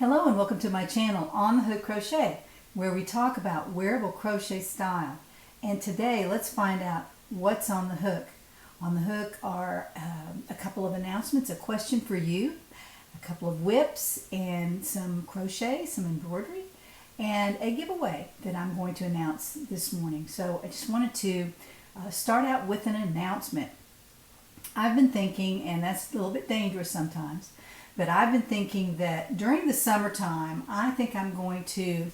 Hello and welcome to my channel On the Hook Crochet, where we talk about wearable crochet style. And today let's find out what's on the hook. On the hook are a couple of announcements, a question for you, a couple of whips, and some crochet, some embroidery, and a giveaway that I'm going to announce this morning. So I just wanted to start out with an announcement. I've been thinking, and that's a little bit dangerous sometimes, but I've been thinking that during the summertime, I think I'm going to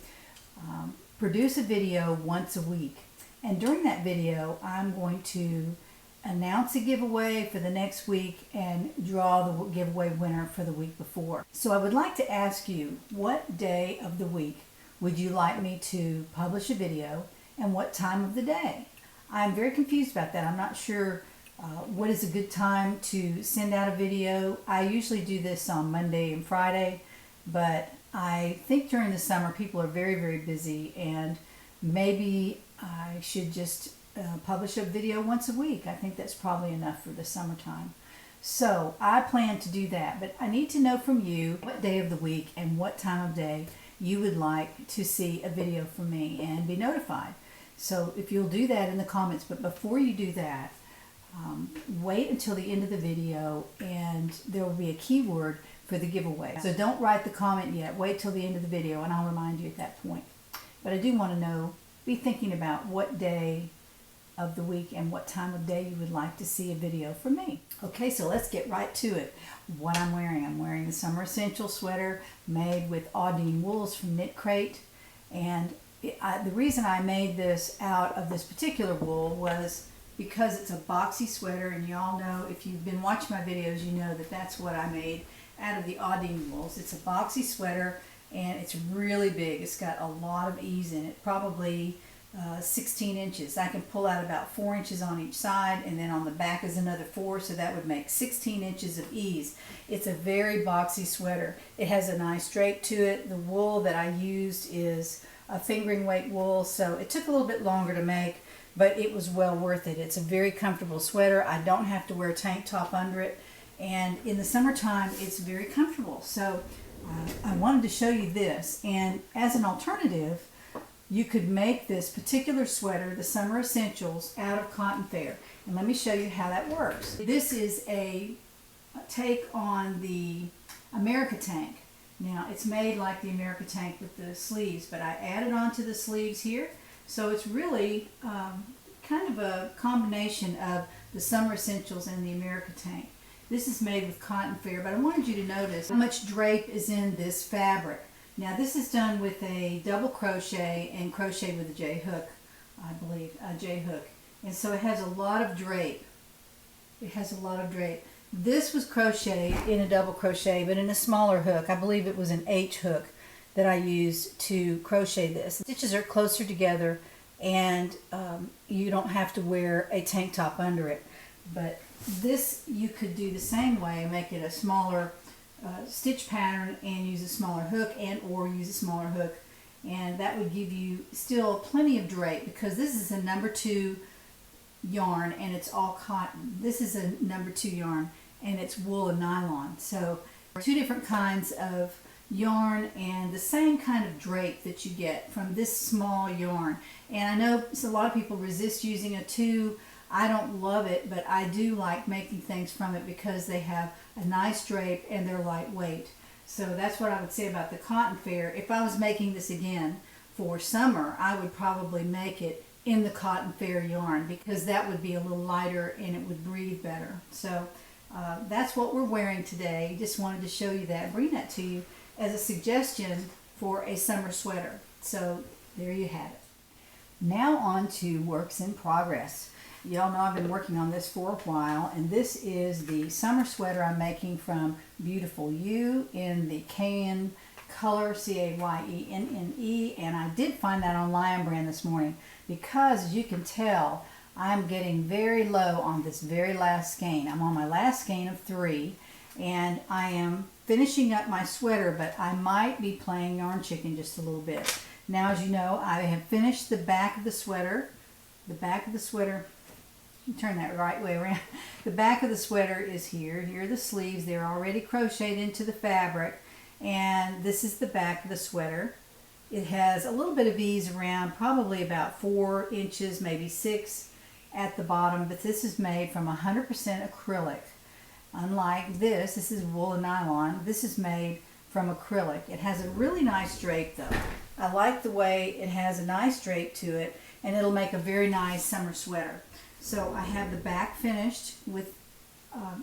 produce a video once a week. And during that video, I'm going to announce a giveaway for the next week and draw the giveaway winner for the week before. So I would like to ask you, what day of the week would you like me to publish a video and what time of the day? I'm very confused about that. I'm not sure what is a good time to send out a video. I usually do this on Monday and Friday, but I think during the summer people are very, very busy, and maybe I should just publish a video once a week. I think that's probably enough for the summertime. So I plan to do that, but I need to know from you what day of the week and what time of day you would like to see a video from me and be notified. So if you'll do that in the comments, but before you do that, wait until the end of the video and there will be a keyword for the giveaway. So don't write the comment yet. Wait till the end of the video and I'll remind you at that point. But I do want to know, be thinking about what day of the week and what time of day you would like to see a video from me. Okay, so let's get right to it. What I'm wearing the Summer Essential sweater made with Audine wools from Knit Crate. And the reason I made this out of this particular wool was because it's a boxy sweater, and y'all know, if you've been watching my videos, you know that that's what I made out of the Audine wools. It's a boxy sweater and it's really big. It's got a lot of ease in it, probably 16 inches. I can pull out about 4 inches on each side, and then on the back is another 4, so that would make 16 inches of ease. It's a very boxy sweater. It has a nice drape to it. The wool that I used is a fingering weight wool, so it took a little bit longer to make, but it was well worth it. It's a very comfortable sweater. I don't have to wear a tank top under it, and in the summertime it's very comfortable. So I wanted to show you this, and as an alternative, you could make this particular sweater, the Summer Essentials, out of cotton fair. And let me show you how that works. This is a take on the America Tank. Now, it's made like the America Tank with the sleeves, but I added onto the sleeves here. So it's really kind of a combination of the Summer Essentials and the America Tank. This is made with cotton fair, but I wanted you to notice how much drape is in this fabric. Now, this is done with a double crochet and crochet with a J-hook, I believe, a J-hook. And so it has a lot of drape. It has a lot of drape. This was crocheted in a double crochet, but in a smaller hook. I believe it was an H hook that I used to crochet this. The stitches are closer together, and you don't have to wear a tank top under it. But this you could do the same way, make it a smaller stitch pattern and use a smaller hook, and or use a smaller hook, and that would give you still plenty of drape, because this is a number 2 yarn and it's all cotton. This is a number 2 yarn and it's wool and nylon. So 2 different kinds of yarn and the same kind of drape that you get from this small yarn. And I know a lot of people resist using a 2. I don't love it, but I do like making things from it because they have a nice drape and they're lightweight. So that's what I would say about the cotton fair. If I was making this again for summer, I would probably make it in the cotton fair yarn, because that would be a little lighter and it would breathe better. So that's what we're wearing today. Just wanted to show you that, bring that to you as a suggestion for a summer sweater. So there you have it. Now on to works in progress. Y'all know I've been working on this for a while, and this is the summer sweater I'm making from Beautiful You in the Cayenne color, C-A-Y-E-N-N-E, and I did find that on Lion Brand this morning, because as you can tell, I'm getting very low on this very last skein. I'm on my last skein of 3, and I am finishing up my sweater, but I might be playing yarn chicken just a little bit. Now, as you know, I have finished the back of the sweater. The back of the sweater, turn that right way around. The back of the sweater is here. Here are the sleeves. They're already crocheted into the fabric. And this is the back of the sweater. It has a little bit of ease around, probably about 4 inches, maybe 6 at the bottom, but this is made from 100% acrylic. Unlike this is wool and nylon. This is made from acrylic. It has a really nice drape though. I like the way it has a nice drape to it, and it'll make a very nice summer sweater. So I have the back finished with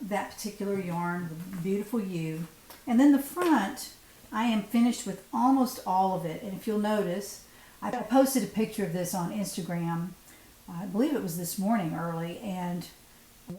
that particular yarn, the beautiful U. And then the front, I am finished with almost all of it. And if you'll notice, I posted a picture of this on Instagram, I believe it was this morning early, and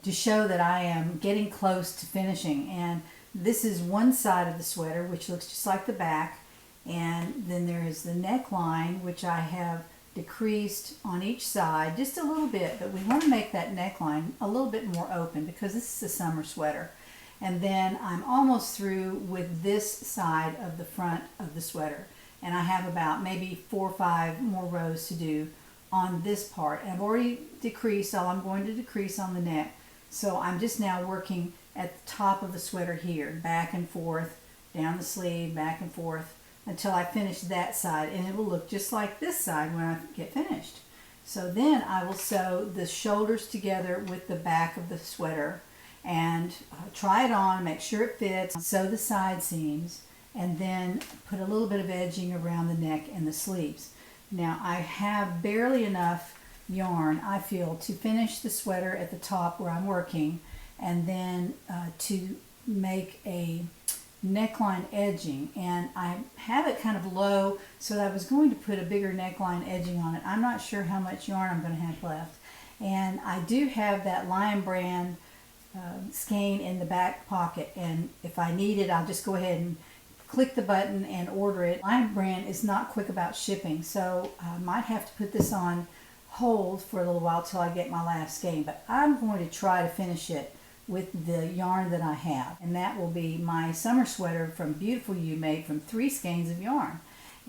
to show that I am getting close to finishing. And this is one side of the sweater, which looks just like the back. And then there is the neckline, which I have decreased on each side just a little bit, but we want to make that neckline a little bit more open because this is a summer sweater. And then I'm almost through with this side of the front of the sweater, and I have about maybe 4 or 5 more rows to do on this part. And I've already decreased all I'm going to decrease on the neck, so I'm just now working at the top of the sweater here, back and forth, down the sleeve, back and forth, until I finish that side, and it will look just like this side when I get finished. So then I will sew the shoulders together with the back of the sweater and try it on, make sure it fits, sew the side seams, and then put a little bit of edging around the neck and the sleeves. Now I have barely enough yarn, I feel, to finish the sweater at the top where I'm working, and then to make a neckline edging, and I have it kind of low, so that I was going to put a bigger neckline edging on it. I'm not sure how much yarn I'm going to have left, and I do have that Lion Brand skein in the back pocket, and if I need it, I'll just go ahead and click the button and order it. Lion Brand is not quick about shipping, so I might have to put this on hold for a little while till I get my last skein, but I'm going to try to finish it with the yarn that I have, and that will be my summer sweater from Beautiful You, made from 3 skeins of yarn.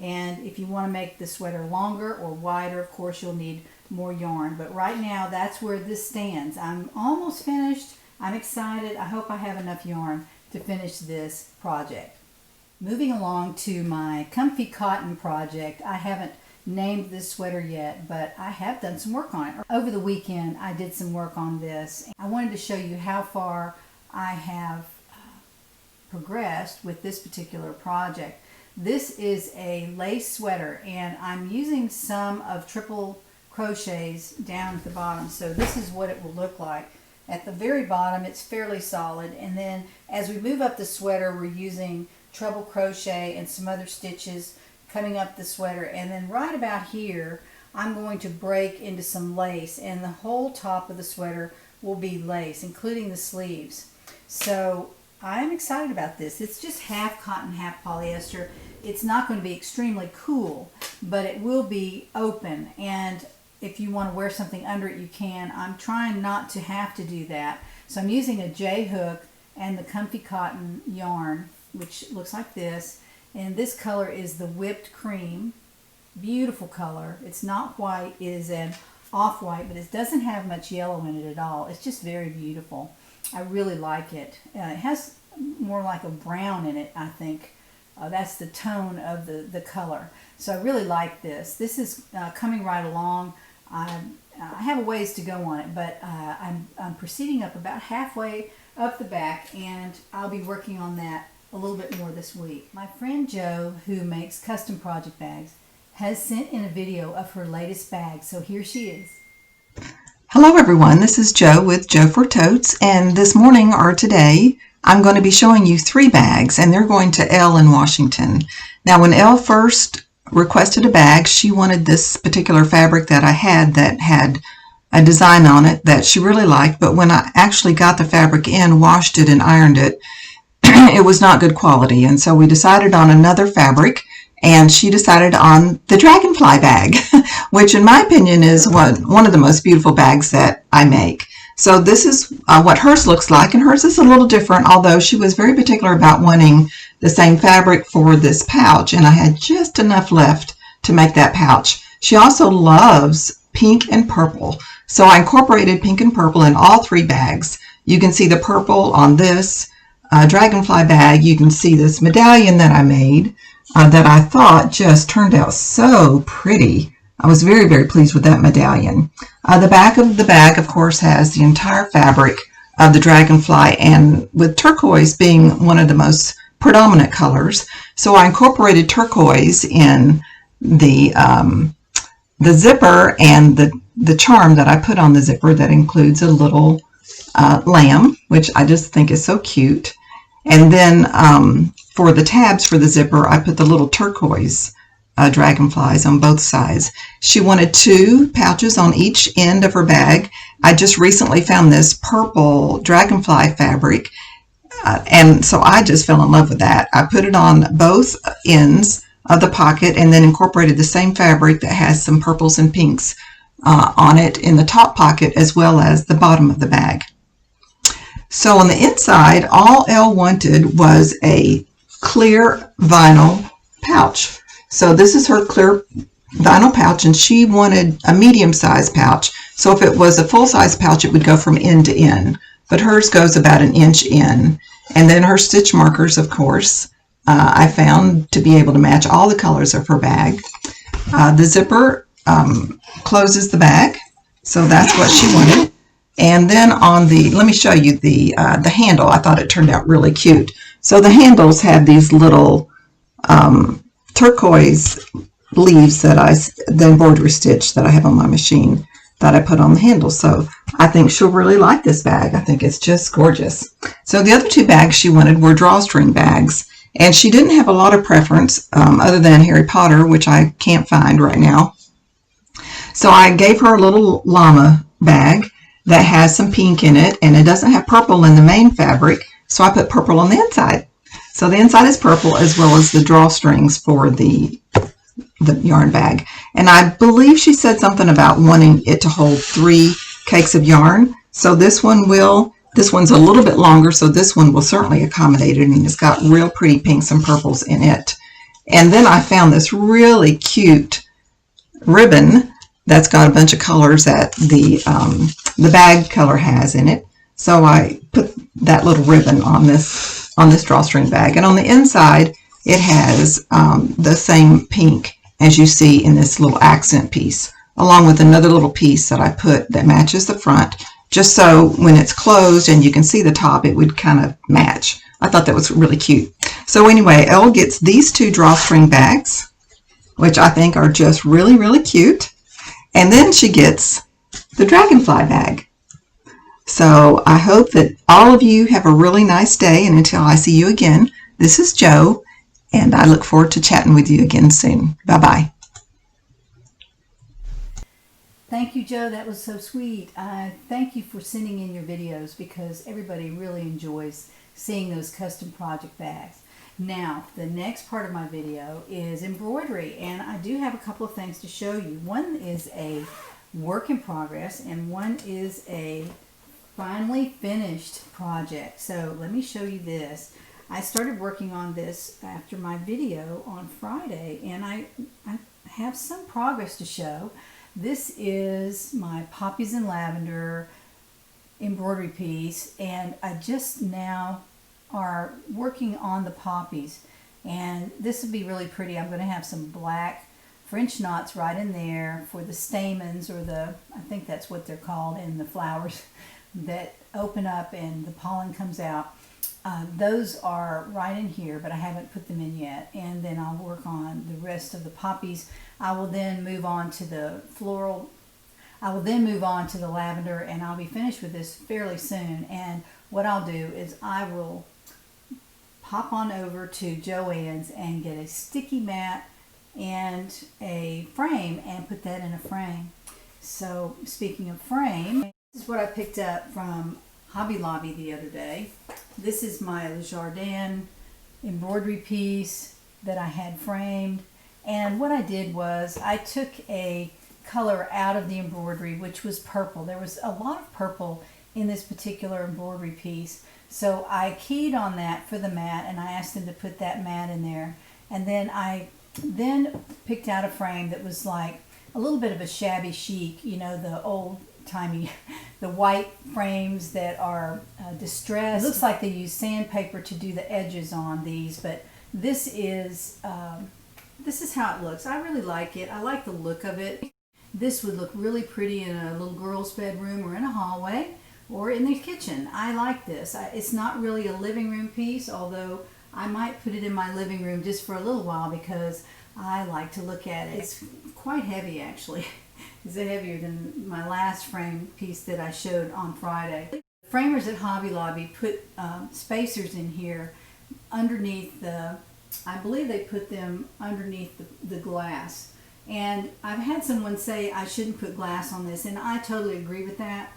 And if you want to make the sweater longer or wider, of course you'll need more yarn, but right now that's where this stands. I'm almost finished. I'm excited. I hope I have enough yarn to finish this project. Moving along to my Comfy Cotton project, I haven't named this sweater yet, but I have done some work on it. Over the weekend I did some work on this. I wanted to show you how far I have progressed with this particular project. This is a lace sweater, and I'm using some of triple crochets down at the bottom, so this is what it will look like. At the very bottom it's fairly solid, and then as we move up the sweater we're using treble crochet and some other stitches coming up the sweater, and then right about here I'm going to break into some lace, and the whole top of the sweater will be lace, including the sleeves. So I'm excited about this. It's just half cotton, half polyester. It's not going to be extremely cool, but it will be open, and if you want to wear something under it you can. I'm trying not to have to do that, so I'm using a J-hook and the Comfy Cotton yarn, which looks like this. And this color is the Whipped Cream. Beautiful color. It's not white, it is an off-white, but it doesn't have much yellow in it at all. It's just very beautiful. I really like it. It has more like a brown in it, I think. That's the tone of the color. So I really like this. This is coming right along. I have a ways to go on it, but I'm proceeding up about halfway up the back, and I'll be working on that a little bit more this week. My friend Jo, who makes custom project bags, has sent in a video of her latest bag, so here she is. Hello everyone, this is Jo with Jo for Totes, and this morning or today I'm going to be showing you 3 bags, and they're going to Elle in Washington. Now when Elle first requested a bag, she wanted this particular fabric that I had that had a design on it that she really liked, but when I actually got the fabric in, washed it and ironed it, it was not good quality, and so we decided on another fabric, and she decided on the Dragonfly bag, which in my opinion is one of the most beautiful bags that I make. So this is what hers looks like, and hers is a little different, although she was very particular about wanting the same fabric for this pouch, and I had just enough left to make that pouch. She also loves pink and purple, so I incorporated pink and purple in all 3 bags. You can see the purple on this. dragonfly bag, you can see this medallion that I made that I thought just turned out so pretty. I was very, very pleased with that medallion. The back of the bag, of course, has the entire fabric of the dragonfly, and with turquoise being one of the most predominant colors, so I incorporated turquoise in the zipper and the charm that I put on the zipper that includes a little lamb, which I just think is so cute. And then for the tabs for the zipper, I put the little turquoise dragonflies on both sides. She wanted 2 pouches on each end of her bag. I just recently found this purple dragonfly fabric, and so I just fell in love with that. I put it on both ends of the pocket and then incorporated the same fabric that has some purples and pinks on it in the top pocket as well as the bottom of the bag. So on the inside, all Elle wanted was a clear vinyl pouch. So this is her clear vinyl pouch, and she wanted a medium-sized pouch. So if it was a full-size pouch, it would go from end to end. But hers goes about an inch in. And then her stitch markers, of course, I found to be able to match all the colors of her bag. The zipper closes the bag, so that's what she wanted. And then on the, let me show you the handle. I thought it turned out really cute. So the handles have these little turquoise leaves that the embroidery stitch that I have on my machine that I put on the handle. So I think she'll really like this bag. I think it's just gorgeous. So the other 2 bags she wanted were drawstring bags. And she didn't have a lot of preference other than Harry Potter, which I can't find right now. So I gave her a little llama bag that has some pink in it, and it doesn't have purple in the main fabric, so I put purple on the inside. So the inside is purple as well as the drawstrings for the yarn bag. And I believe she said something about wanting it to hold 3 cakes of yarn. So this one's a little bit longer, so this one will certainly accommodate it, and it's got real pretty pinks and purples in it. And then I found this really cute ribbon that's got a bunch of colors that the bag color has in it. So I put that little ribbon on this drawstring bag. And on the inside, it has the same pink as you see in this little accent piece, along with another little piece that I put that matches the front, just so when it's closed and you can see the top, it would kind of match. I thought that was really cute. So anyway, Elle gets these 2 drawstring bags, which I think are just really, really cute. And then she gets the dragonfly bag. So I hope that all of you have a really nice day, and until I see you again, this is Jo, and I look forward to chatting with you again soon. Bye-bye. Thank you, Jo. That was so sweet. Thank you for sending in your videos, because everybody really enjoys seeing those custom project bags. Now, the next part of my video is embroidery, and I do have a couple of things to show you. One is a work in progress, and one is a finally finished project. So let me show you this. I started working on this after my video on Friday, and I have some progress to show. This is my Poppies and Lavender embroidery piece, and I just now are working on the poppies, and this will be really pretty. I'm going to have some black French knots right in there for the stamens, or I think that's what they're called, in the flowers that open up and the pollen comes out. Those are right in here, but I haven't put them in yet. And then I'll work on the rest of the poppies. I will then move on to the floral. I will then move on to the lavender, and I'll be finished with this fairly soon. And what I'll do is I will pop on over to Joann's and get a sticky mat and a frame and put that in a frame. So speaking of frame, this is what I picked up from Hobby Lobby the other day. This is my Le Jardin embroidery piece that I had framed, and what I did was I took a color out of the embroidery, which was purple. There was a lot of purple in this particular embroidery piece, so I keyed on that for the mat, and I asked them to put that mat in there. And then I picked out a frame that was like a little bit of a shabby chic, you know, the old old-timey, the white frames that are distressed. It looks like they use sandpaper to do the edges on these, but this is how it looks. I really like it. I like the look of it. This would look really pretty in a little girl's bedroom or in a hallway or in the kitchen. I like this. It's not really a living room piece, although I might put it in my living room just for a little while because I like to look at it. It's quite heavy, actually. It's heavier than my last frame piece that I showed on Friday. Framers at Hobby Lobby put spacers in here underneath I believe they put them underneath the glass. And I've had someone say I shouldn't put glass on this, and I totally agree with that.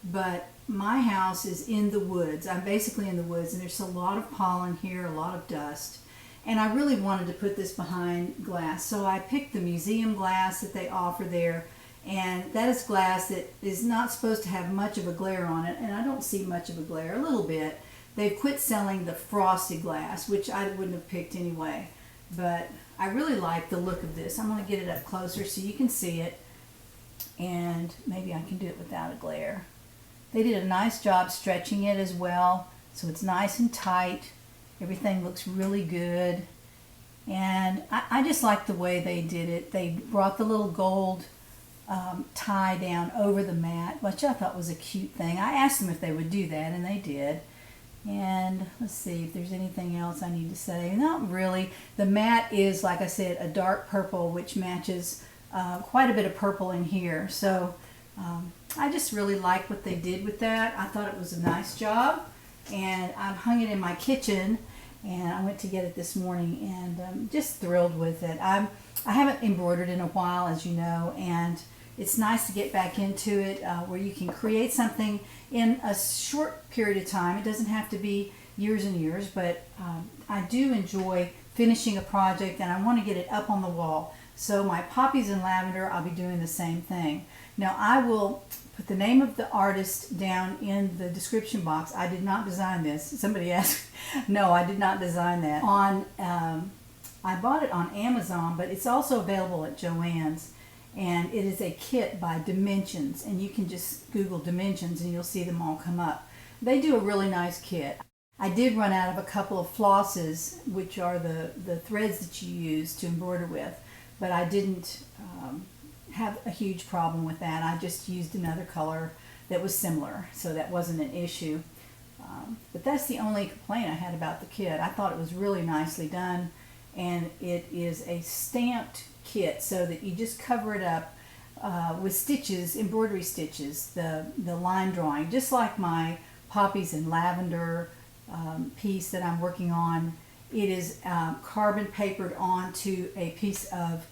But my house is in the woods. I'm basically in the woods, and there's a lot of pollen here, a lot of dust. And I really wanted to put this behind glass. So I picked the museum glass that they offer there. And that is glass that is not supposed to have much of a glare on it. And I don't see much of a glare, a little bit. They've quit selling the frosted glass, which I wouldn't have picked anyway. But I really like the look of this. I'm going to get it up closer so you can see it. And maybe I can do it without a glare. They did a nice job stretching it as well. So it's nice and tight. Everything looks really good. And I just like the way they did it. They brought the little gold tie down over the mat, which I thought was a cute thing. I asked them if they would do that, and they did. And let's see if there's anything else I need to say. Not really. The mat is, like I said, a dark purple, which matches quite a bit of purple in here. So I just really like what they did with that. I thought it was a nice job. And I've hung it in my kitchen, and I went to get it this morning, and I'm just thrilled with it. I haven't embroidered in a while, as you know, and it's nice to get back into it where you can create something in a short period of time. It doesn't have to be years and years, but I do enjoy finishing a project, and I want to get it up on the wall. So my poppies and lavender, I'll be doing the same thing. Now I will put the name of the artist down in the description box. I did not design this. Somebody asked. No, I did not design that. I bought it on Amazon, but it's also available at Joann's. And it is a kit by Dimensions, and you can just Google Dimensions and you'll see them all come up. They do a really nice kit. I did run out of a couple of flosses, which are the threads that you use to embroider with, but I didn't have a huge problem with that. I just used another color that was similar, so that wasn't an issue. But that's the only complaint I had about the kit. I thought it was really nicely done, and it is a stamped kit so that you just cover it up with stitches, embroidery stitches, the line drawing, just like my poppies and lavender piece that I'm working on. It is carbon papered onto a piece of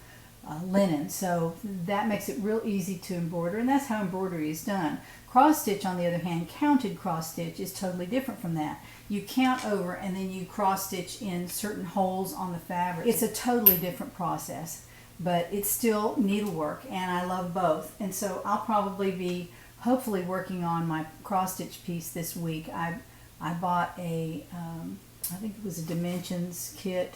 linen, so that makes it real easy to embroider, and that's how embroidery is done. Cross stitch, on the other hand, counted cross stitch, is totally different from that. You count over and then you cross stitch in certain holes on the fabric. It's a totally different process, but it's still needlework, and I love both. And so I'll probably be hopefully working on my cross stitch piece this week. I bought a I think it was a Dimensions kit.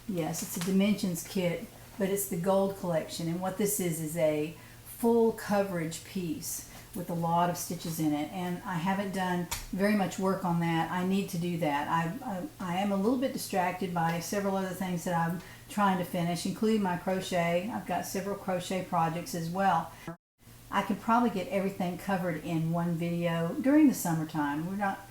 Yes, it's a Dimensions kit, but it's the gold collection, and what this is a full coverage piece with a lot of stitches in it, and I haven't done very much work on that. I need to do that. I am a little bit distracted by several other things that I'm trying to finish, including my crochet. I've got several crochet projects as well. I could probably get everything covered in one video during the summertime. We're not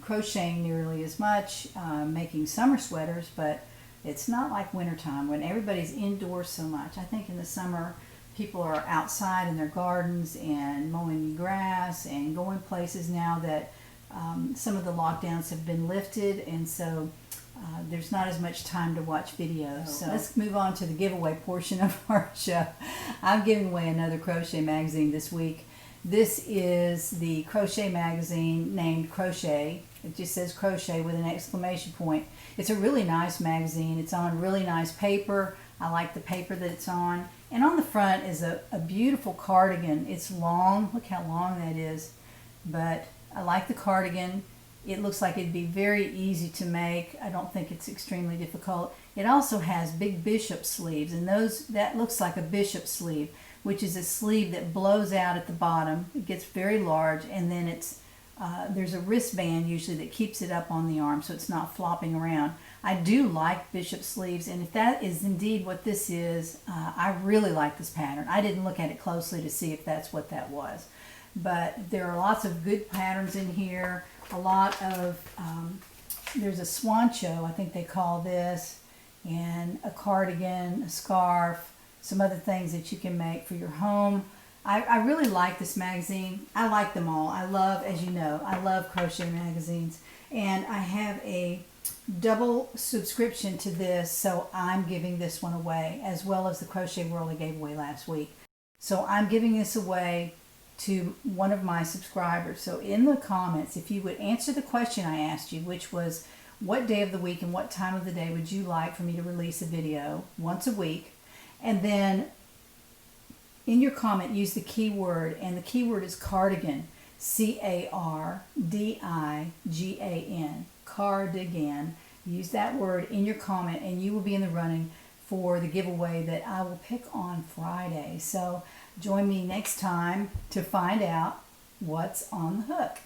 crocheting nearly as much, making summer sweaters, but it's not like wintertime when everybody's indoors so much. I think in the summer people are outside in their gardens and mowing grass and going places now that some of the lockdowns have been lifted, and so there's not as much time to watch videos. So let's move on to the giveaway portion of our show. I'm giving away another crochet magazine this week. This is the crochet magazine named Crochet. It just says crochet with an exclamation point. It's a really nice magazine. It's on really nice paper. I like the paper that it's on. And on the front is a beautiful cardigan. It's long. Look how long that is. But I like the cardigan. It looks like it'd be very easy to make. I don't think it's extremely difficult. It also has big bishop sleeves, and that looks like a bishop sleeve. which is a sleeve that blows out at the bottom. It gets very large, and then there's a wristband usually that keeps it up on the arm so it's not flopping around. I do like bishop sleeves, and if that is indeed what this is, I really like this pattern. I didn't look at it closely to see if that's what that was, but there are lots of good patterns in here. A lot of there's a swancho, I think they call this, and a cardigan, a scarf, some other things that you can make for your home. I really like this magazine. I like them all. I love, as you know, I love crochet magazines, and I have a double subscription to this, so I'm giving this one away, as well as the Crochet World I gave away last week. So I'm giving this away to one of my subscribers. So in the comments, if you would answer the question I asked you, which was what day of the week and what time of the day would you like for me to release a video once a week, and then in your comment use the keyword, and the keyword is cardigan, C-A-R-D-I-G-A-N, cardigan. Use that word in your comment and you will be in the running for the giveaway that I will pick on Friday. So join me next time to find out what's on the hook.